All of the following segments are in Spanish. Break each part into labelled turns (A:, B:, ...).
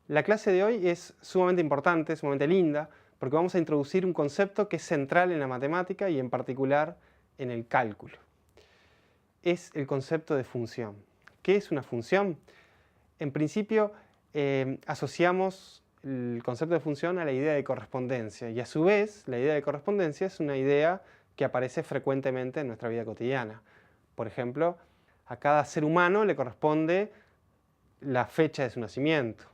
A: La clase de hoy es sumamente importante, sumamente linda, porque vamos a introducir un concepto que es central en la matemática y en particular en el cálculo. Es el concepto de función. ¿Qué es una función? En principio, asociamos el concepto de función a la idea de correspondencia y a su vez la idea de correspondencia es una idea que aparece frecuentemente en nuestra vida cotidiana. Por ejemplo, a cada ser humano le corresponde la fecha de su nacimiento.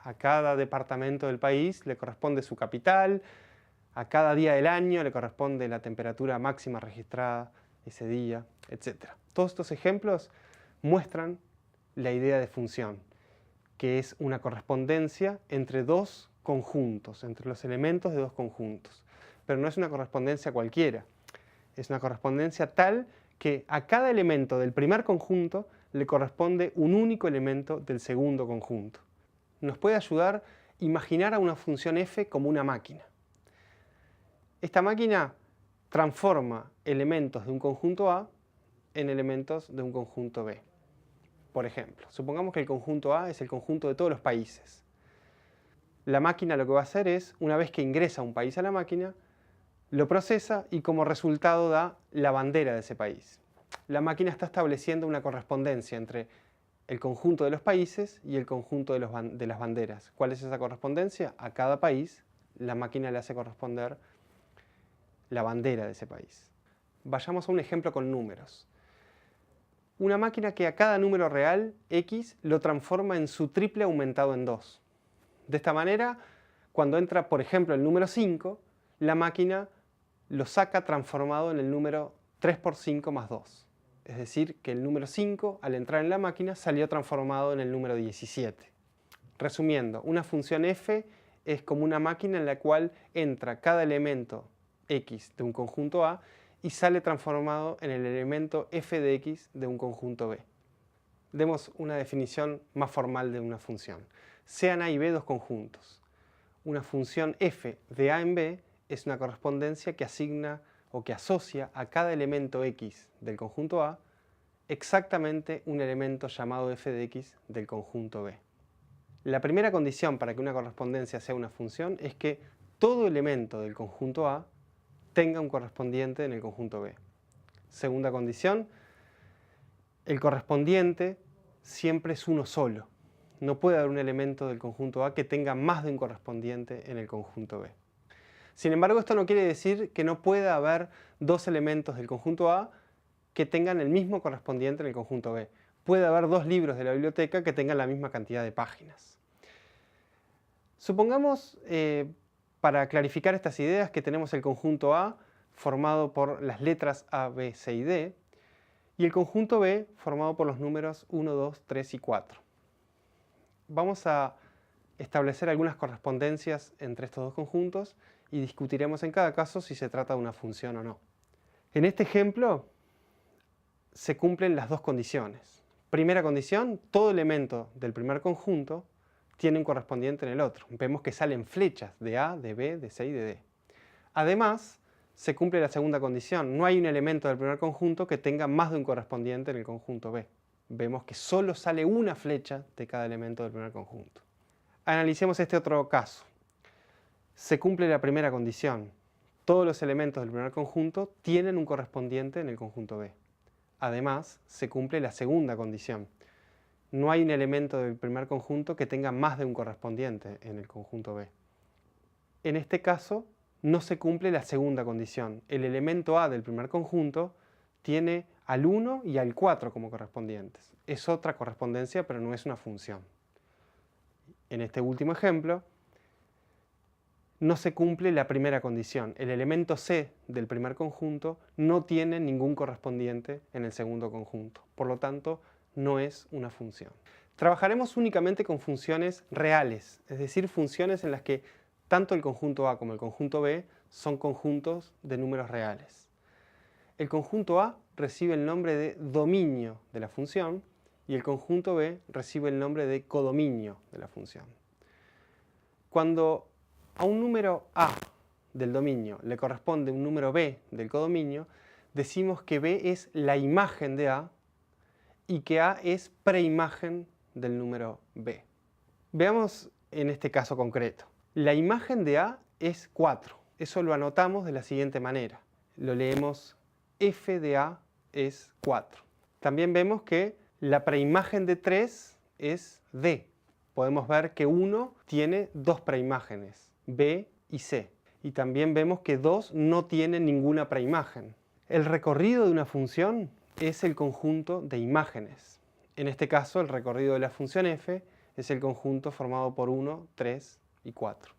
A: A cada departamento del país le corresponde su capital, a cada día del año le corresponde la temperatura máxima registrada ese día, etc. Todos estos ejemplos muestran la idea de función, que es una correspondencia entre dos conjuntos, entre los elementos de dos conjuntos. Pero no es una correspondencia cualquiera, es una correspondencia tal que a cada elemento del primer conjunto le corresponde un único elemento del segundo conjunto. Nos puede ayudar a imaginar a una función f como una máquina. Esta máquina transforma elementos de un conjunto A en elementos de un conjunto B. Por ejemplo, supongamos que el conjunto A es el conjunto de todos los países. La máquina lo que va a hacer es, una vez que ingresa un país a la máquina, lo procesa y como resultado da la bandera de ese país. La máquina está estableciendo una correspondencia entre el conjunto de los países y el conjunto de las banderas. ¿Cuál es esa correspondencia? A cada país la máquina le hace corresponder la bandera de ese país. Vayamos a un ejemplo con números. Una máquina que a cada número real, x, lo transforma en su triple aumentado en 2. De esta manera, cuando entra, por ejemplo, el número 5, la máquina lo saca transformado en el número 3 por 5 más 2. Es decir, que el número 5, al entrar en la máquina, salió transformado en el número 17. Resumiendo, una función f es como una máquina en la cual entra cada elemento x de un conjunto A y sale transformado en el elemento f de x de un conjunto B. Demos una definición más formal de una función. Sean A y B dos conjuntos. Una función f de A en B es una correspondencia que asigna o que asocia a cada elemento x del conjunto A exactamente un elemento llamado f de x del conjunto B. La primera condición para que una correspondencia sea una función es que todo elemento del conjunto A tenga un correspondiente en el conjunto B. Segunda condición, el correspondiente siempre es uno solo. No puede haber un elemento del conjunto A que tenga más de un correspondiente en el conjunto B. Sin embargo, esto no quiere decir que no pueda haber dos elementos del conjunto A que tengan el mismo correspondiente en el conjunto B. Puede haber dos libros de la biblioteca que tengan la misma cantidad de páginas. Supongamos, para clarificar estas ideas, que tenemos el conjunto A formado por las letras A, B, C y D, y el conjunto B formado por los números 1, 2, 3 y 4. Vamos a establecer algunas correspondencias entre estos dos conjuntos y discutiremos en cada caso si se trata de una función o no. En este ejemplo se cumplen las dos condiciones. Primera condición, todo elemento del primer conjunto tiene un correspondiente en el otro. Vemos que salen flechas de A, de B, de C y de D. Además, se cumple la segunda condición. No hay un elemento del primer conjunto que tenga más de un correspondiente en el conjunto B. Vemos que solo sale una flecha de cada elemento del primer conjunto. Analicemos este otro caso. Se cumple la primera condición. Todos los elementos del primer conjunto tienen un correspondiente en el conjunto B. Además, se cumple la segunda condición. No hay un elemento del primer conjunto que tenga más de un correspondiente en el conjunto B. En este caso, no se cumple la segunda condición. El elemento A del primer conjunto tiene al 1 y al 4 como correspondientes. Es otra correspondencia, pero no es una función. En este último ejemplo, no se cumple la primera condición. El elemento C del primer conjunto no tiene ningún correspondiente en el segundo conjunto. Por lo tanto, no es una función. Trabajaremos únicamente con funciones reales, es decir, funciones en las que tanto el conjunto A como el conjunto B son conjuntos de números reales. El conjunto A recibe el nombre de dominio de la función y el conjunto B recibe el nombre de codominio de la función. Cuando a un número A del dominio le corresponde un número B del codominio, decimos que B es la imagen de A y que A es preimagen del número B. Veamos en este caso concreto. La imagen de A es 4. Eso lo anotamos de la siguiente manera. Lo leemos f de A es 4. También vemos que la preimagen de 3 es D. Podemos ver que 1 tiene dos preimágenes, B y C. Y también vemos que 2 no tiene ninguna preimagen. El recorrido de una función es el conjunto de imágenes. En este caso, el recorrido de la función f es el conjunto formado por 1, 3 y 4.